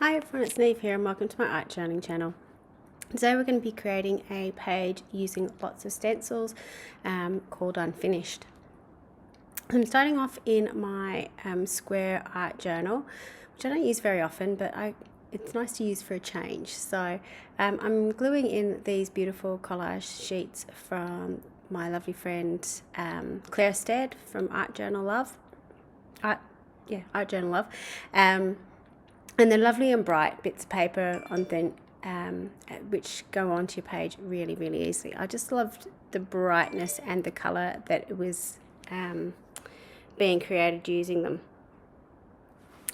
Hi everyone, it's Neve here and welcome to my art journaling channel. Today we're going to be creating a page using lots of stencils called Unfinished. I'm starting off in my square art journal, which I don't use very often, but it's nice to use for a change. So I'm gluing in these beautiful collage sheets from my lovely friend Claire Stead from Art Journal Love. Art Journal Love. And they're lovely and bright bits of paper on thin, which go onto your page really, really easily. I just loved the brightness and the colour that it was being created using them.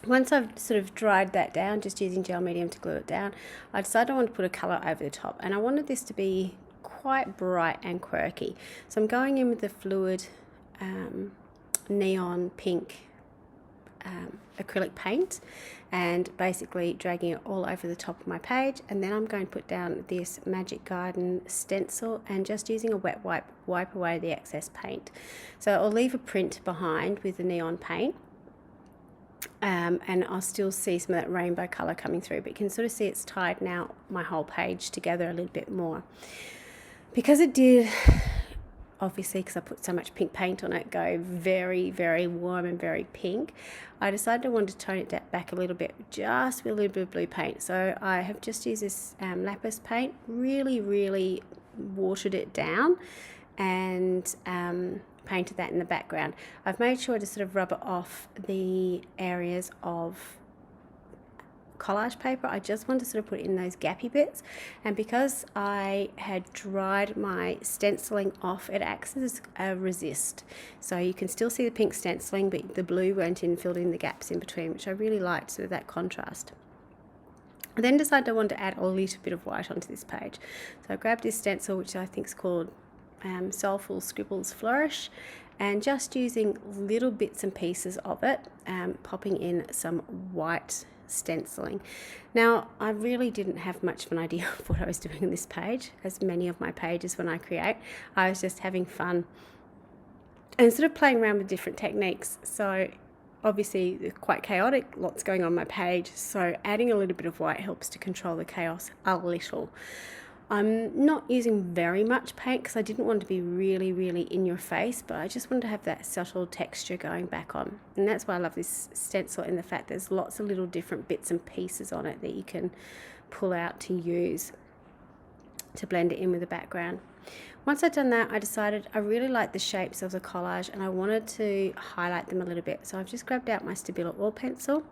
Once I've sort of dried that down, just using gel medium to glue it down, I decided I wanted to put a colour over the top, and I wanted this to be quite bright and quirky. So I'm going in with the fluid neon pink acrylic paint and basically dragging it all over the top of my page, and then I'm going to put down this Magic Garden stencil and just using a wet wipe away the excess paint. So I'll leave a print behind with the neon paint, and I'll still see some of that rainbow colour coming through, but you can sort of see it's tied now my whole page together a little bit more. Because it did, obviously because I put so much pink paint on it, go very, very warm and very pink, I decided I wanted to tone it back a little bit, just with a little bit of blue paint. So I have just used this lapis paint, really, really watered it down and painted that in the background. I've made sure to sort of rub it off the areas of collage paper. I just wanted to sort of put it in those gappy bits, and because I had dried my stenciling off, it acts as a resist, so you can still see the pink stenciling but the blue went in, filled in the gaps in between, which I really liked, sort of that contrast. I then decided I wanted to add a little bit of white onto this page, so I grabbed this stencil, which I think is called Soulful Scribbles Flourish, and just using little bits and pieces of it, popping in some white stenciling. Now, I really didn't have much of an idea of what I was doing on this page, as many of my pages when I create. I was just having fun and sort of playing around with different techniques. So obviously quite chaotic, lots going on my page, so adding a little bit of white helps to control the chaos a little. I'm not using very much paint because I didn't want to be really, really in your face, but I just wanted to have that subtle texture going back on. And that's why I love this stencil, in the fact there's lots of little different bits and pieces on it that you can pull out to use to blend it in with the background. Once I'd done that, I decided I really liked the shapes of the collage and I wanted to highlight them a little bit. So I've just grabbed out my Stabilo oil pencil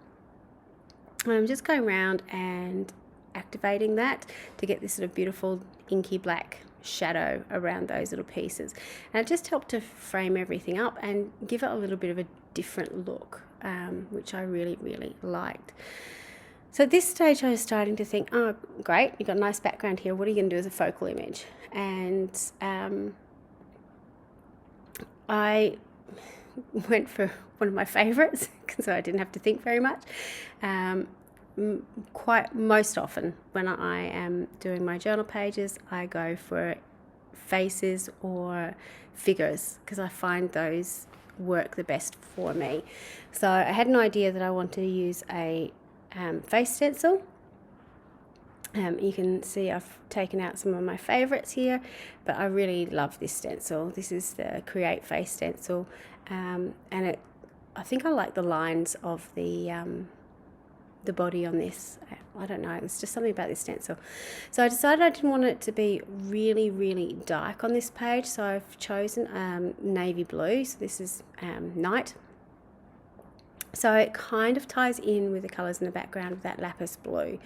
and I'm just going around and activating that to get this sort of beautiful inky black shadow around those little pieces, and it just helped to frame everything up and give it a little bit of a different look, which I really, really liked. So at this stage I was starting to think, oh great, you've got a nice background here, what are you going to do as a focal image? And I went for one of my favorites because I didn't have to think very much. Quite most often when I am doing my journal pages, I go for faces or figures because I find those work the best for me. So I had an idea that I wanted to use a face stencil. You can see I've taken out some of my favorites here, but I really love this stencil. This is the Create Face stencil, and I think I like the lines of the body on this. I don't know, it's just something about this stencil. So I decided I didn't want it to be really, really dark on this page, so I've chosen navy blue. So this is Night. So it kind of ties in with the colours in the background of that lapis blue.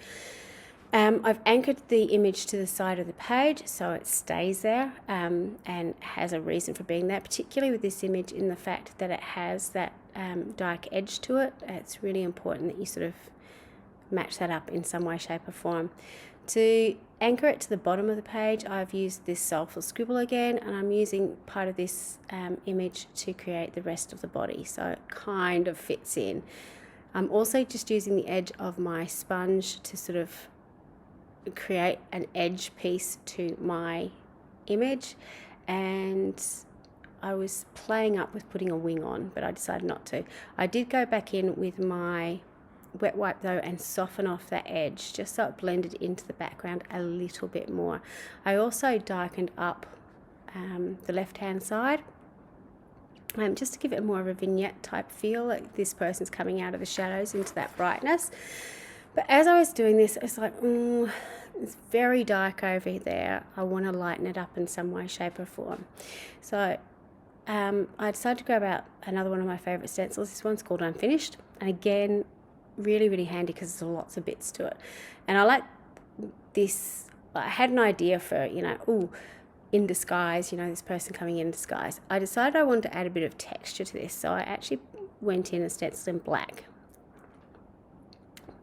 I've anchored the image to the side of the page so it stays there and has a reason for being there, particularly with this image in the fact that it has that dark edge to it. It's really important that you sort of match that up in some way, shape or form. To anchor it to the bottom of the page, I've used this Soulful Scribble again, and I'm using part of this image to create the rest of the body, so it kind of fits in. I'm also just using the edge of my sponge to sort of create an edge piece to my image, and I was playing up with putting a wing on, but I decided not to. I did go back in with my wet wipe though and soften off that edge just so it blended into the background a little bit more. I also darkened up the left hand side just to give it more of a vignette type feel, like this person's coming out of the shadows into that brightness. But as I was doing this, it's like, it's very dark over there. I want to lighten it up in some way, shape or form. So I decided to grab out another one of my favourite stencils. This one's called Unfinished. And again, really, really handy because there's lots of bits to it. And I like this. I had an idea for, in disguise, this person coming in disguise. I decided I wanted to add a bit of texture to this, so I actually went in and stenciled in black.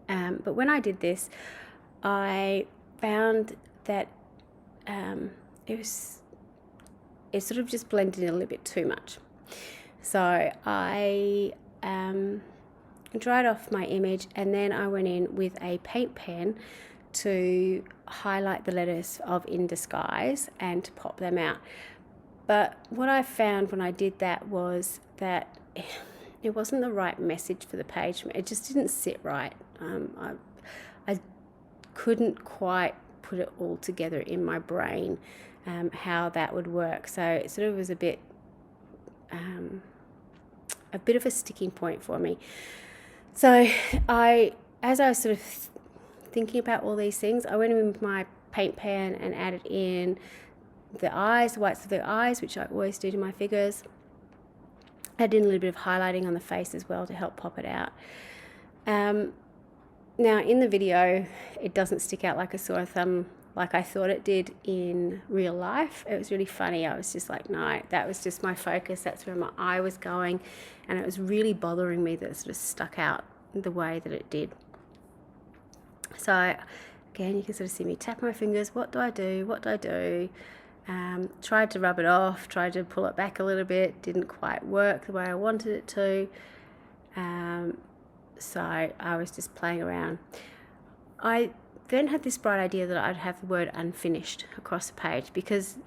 But when I did this, I found that it sort of just blended in a little bit too much. So I dried off my image, and then I went in with a paint pen to highlight the letters of In Disguise and to pop them out. But what I found when I did that was that it wasn't the right message for the page. It just didn't sit right. I couldn't quite put it all together in my brain, how that would work. So it sort of was a bit of a sticking point for me. So as I was sort of thinking about all these things, I went in with my paint pan and added in the eyes, the whites of the eyes, which I always do to my figures. Added in a little bit of highlighting on the face as well to help pop it out. Now in the video, it doesn't stick out like a sore thumb like I thought it did in real life. It was really funny. I was just like, no, that was just my focus. That's where my eye was going. And it was really bothering me that it sort of stuck out the way that it did. So again, you can sort of see me tap my fingers. What do I do? What do I do? Tried to rub it off, tried to pull it back a little bit. Didn't quite work the way I wanted it to. So I was just playing around. I then had this bright idea that I'd have the word unfinished across the page, because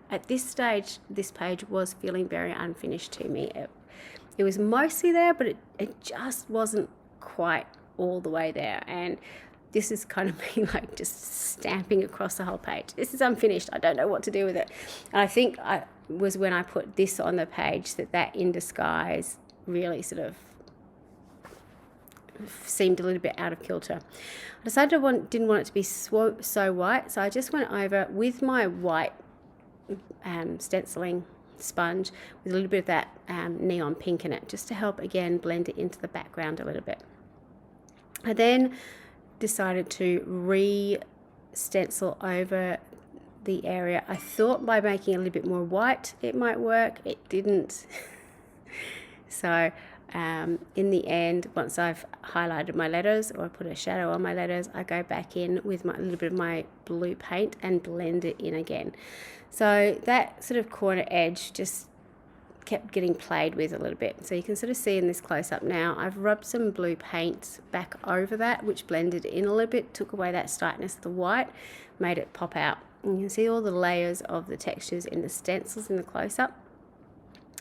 at this stage, this page was feeling very unfinished to me. It was mostly there, but it just wasn't quite all the way there. And this is kind of me like just stamping across the whole page. This is unfinished. I don't know what to do with it. And I think was when I put this on the page that In Disguise really sort of seemed a little bit out of kilter. I decided didn't want it to be so white, so I just went over with my white stenciling sponge with a little bit of that neon pink in it, just to help again blend it into the background a little bit. I then decided to re-stencil over the area. I thought by making it a little bit more white it might work. It didn't. So in the end, once I've highlighted my letters or I put a shadow on my letters, I go back in with a little bit of my blue paint and blend it in again. So that sort of corner edge just kept getting played with a little bit. So you can sort of see in this close-up now, I've rubbed some blue paint back over that, which blended in a little bit, took away that starkness of the white, made it pop out. And you can see all the layers of the textures in the stencils in the close-up.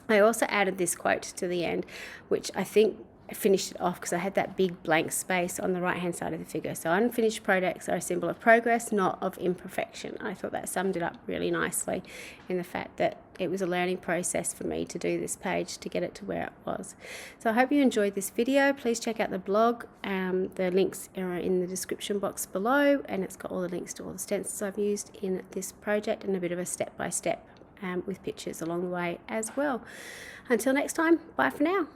I also added this quote to the end, which I think finished it off because I had that big blank space on the right hand side of the figure. So unfinished projects are a symbol of progress, not of imperfection. I thought that summed it up really nicely in the fact that it was a learning process for me to do this page to get it to where it was. So I hope you enjoyed this video. Please check out the blog. The links are in the description box below, and it's got all the links to all the stencils I've used in this project and a bit of a step-by-step with pictures along the way as well. Until next time, bye for now.